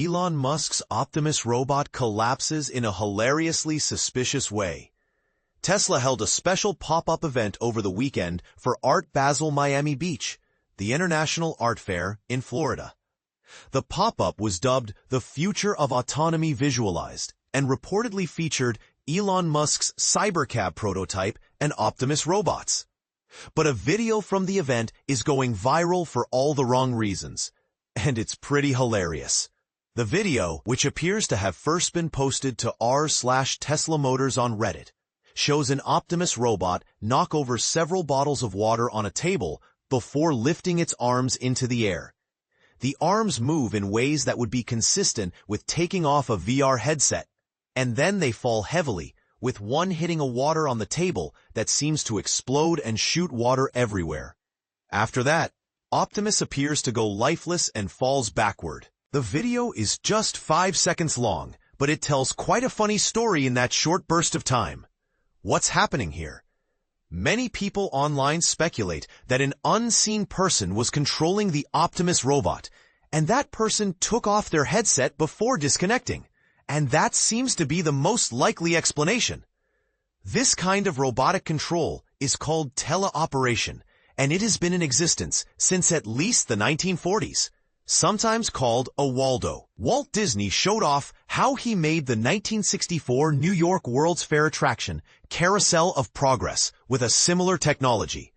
Elon Musk's Optimus robot collapses in a hilariously suspicious way. Tesla held a special pop-up event over the weekend for Art Basel Miami Beach, the international art fair in Florida. The pop-up was dubbed The Future of Autonomy Visualized and reportedly featured Elon Musk's Cybercab prototype and Optimus robots. But a video from the event is going viral for all the wrong reasons, and it's pretty hilarious. The video, which appears to have first been posted to r/Tesla Motors on Reddit, shows an Optimus robot knock over several bottles of water on a table before lifting its arms into the air. The arms move in ways that would be consistent with taking off a VR headset, and then they fall heavily, with one hitting a water on the table that seems to explode and shoot water everywhere. After that, Optimus appears to go lifeless and falls backward. The video is just 5 seconds long, but it tells quite a funny story in that short burst of time. What's happening here? Many people online speculate that an unseen person was controlling the Optimus robot, and that person took off their headset before disconnecting. And that seems to be the most likely explanation. This kind of robotic control is called teleoperation, and it has been in existence since at least the 1940s, sometimes called a Waldo. Walt Disney showed off how he made the 1964 New York World's Fair attraction Carousel of Progress with a similar technology.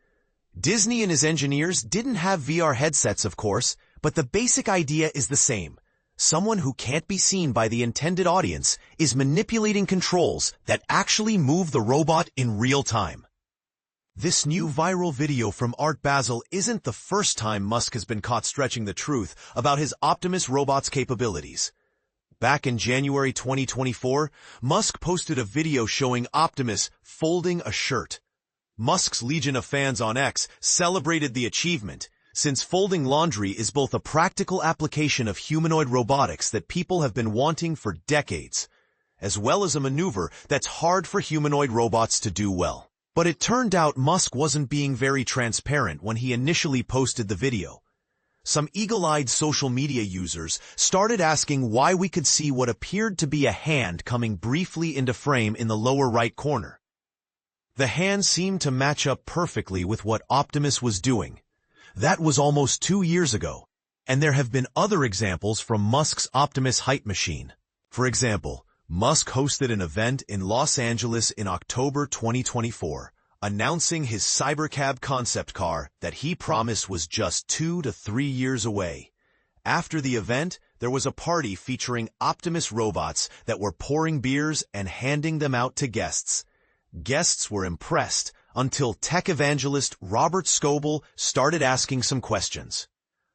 Disney and his engineers didn't have VR headsets, of course, but the basic idea is the same. Someone who can't be seen by the intended audience is manipulating controls that actually move the robot in real time. This new viral video from Art Basel isn't the first time Musk has been caught stretching the truth about his Optimus robot's capabilities. Back in January 2024, Musk posted a video showing Optimus folding a shirt. Musk's legion of fans on X celebrated the achievement, since folding laundry is both a practical application of humanoid robotics that people have been wanting for decades, as well as a maneuver that's hard for humanoid robots to do well. But it turned out Musk wasn't being very transparent when he initially posted the video. Some eagle-eyed social media users started asking why we could see what appeared to be a hand coming briefly into frame in the lower right corner. The hand seemed to match up perfectly with what Optimus was doing. That was almost 2 years ago, and there have been other examples from Musk's Optimus height machine. For example, Musk hosted an event in Los Angeles in October 2024, announcing his Cybercab concept car that he promised was just 2 to 3 years away. After the event, there was a party featuring Optimus robots that were pouring beers and handing them out to guests. Guests were impressed until tech evangelist Robert Scoble started asking some questions.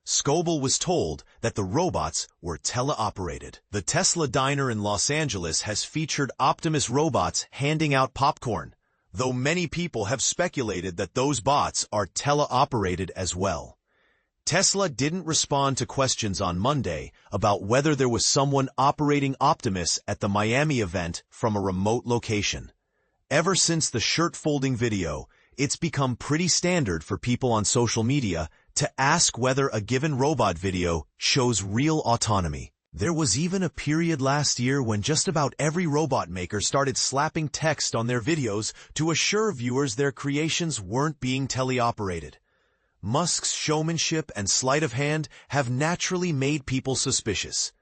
Scoble was told that the robots were teleoperated. The Tesla diner in Los Angeles has featured Optimus robots handing out popcorn, though many people have speculated that those bots are teleoperated as well. Tesla didn't respond to questions on Monday about whether there was someone operating Optimus at the Miami event from a remote location. Ever since the shirt-folding video, it's become pretty standard for people on social media to ask whether a given robot video shows real autonomy. There was even a period last year when just about every robot maker started slapping text on their videos to assure viewers their creations weren't being teleoperated. Musk's showmanship and sleight of hand have naturally made people suspicious.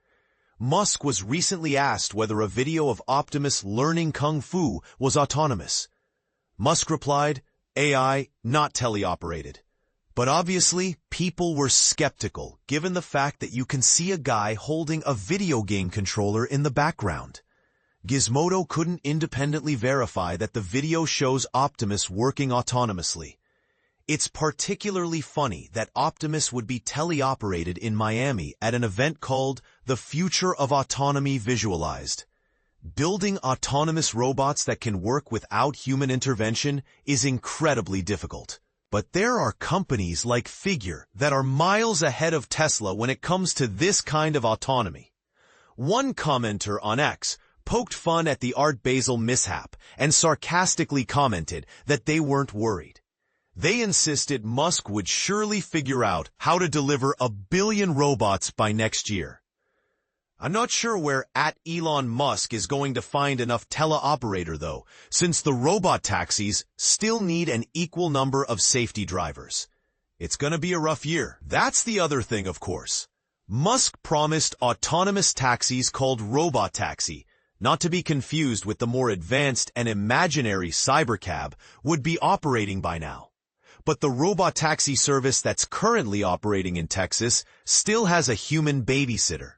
Musk was recently asked whether a video of Optimus learning Kung Fu was autonomous. Musk replied, "AI, not teleoperated." But obviously, people were skeptical, given the fact that you can see a guy holding a video game controller in the background. Gizmodo couldn't independently verify that the video shows Optimus working autonomously. It's particularly funny that Optimus would be teleoperated in Miami at an event called The Future of Autonomy Visualized. Building autonomous robots that can work without human intervention is incredibly difficult. But there are companies like Figure that are miles ahead of Tesla when it comes to this kind of autonomy. One commenter on X poked fun at the Art Basel mishap and sarcastically commented that they weren't worried. They insisted Musk would surely figure out how to deliver 1 billion robots by next year. I'm not sure where @Elon Musk is going to find enough teleoperator though, since the robot taxis still need an equal number of safety drivers. It's gonna be a rough year. That's the other thing, of course. Musk promised autonomous taxis called robot taxi, not to be confused with the more advanced and imaginary cybercab, would be operating by now. But the robot taxi service that's currently operating in Texas still has a human babysitter.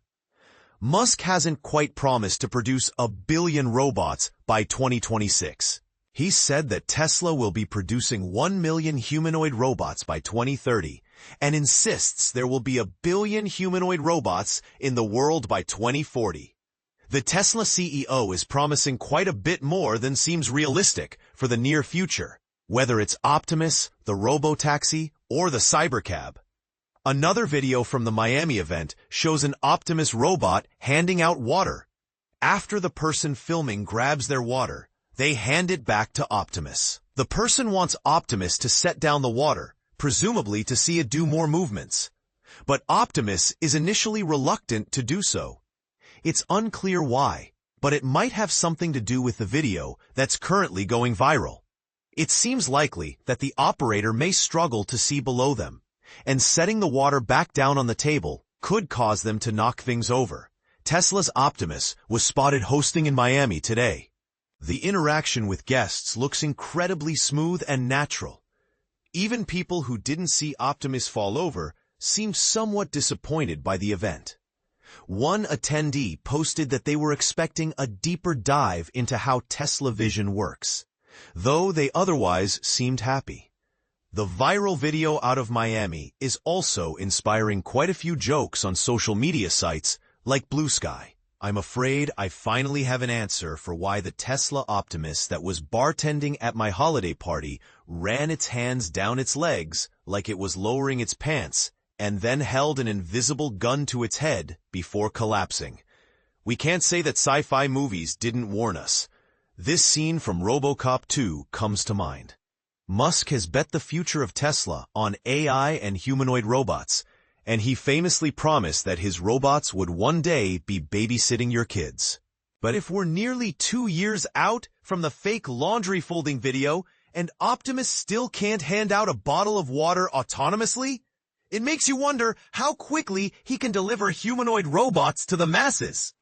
Musk hasn't quite promised to produce 1 billion robots by 2026. He said that Tesla will be producing 1 million humanoid robots by 2030 and insists there will be 1 billion humanoid robots in the world by 2040. The Tesla CEO is promising quite a bit more than seems realistic for the near future, whether it's Optimus, the robotaxi, or the cybercab. Another video from the Miami event shows an Optimus robot handing out water. After the person filming grabs their water, they hand it back to Optimus. The person wants Optimus to set down the water, presumably to see it do more movements. But Optimus is initially reluctant to do so. It's unclear why, but it might have something to do with the video that's currently going viral. It seems likely that the operator may struggle to see below them, and setting the water back down on the table could cause them to knock things over. Tesla's Optimus was spotted hosting in Miami today. The interaction with guests looks incredibly smooth and natural. Even people who didn't see Optimus fall over seemed somewhat disappointed by the event. One attendee posted that they were expecting a deeper dive into how Tesla Vision works, though they otherwise seemed happy. The viral video out of Miami is also inspiring quite a few jokes on social media sites like Blue Sky. I'm afraid I finally have an answer for why the Tesla Optimus that was bartending at my holiday party ran its hands down its legs like it was lowering its pants and then held an invisible gun to its head before collapsing. We can't say that sci-fi movies didn't warn us. This scene from RoboCop 2 comes to mind. Musk has bet the future of Tesla on AI and humanoid robots, and he famously promised that his robots would one day be babysitting your kids. But if we're nearly 2 years out from the fake laundry folding video and Optimus still can't hand out a bottle of water autonomously, it makes you wonder how quickly he can deliver humanoid robots to the masses.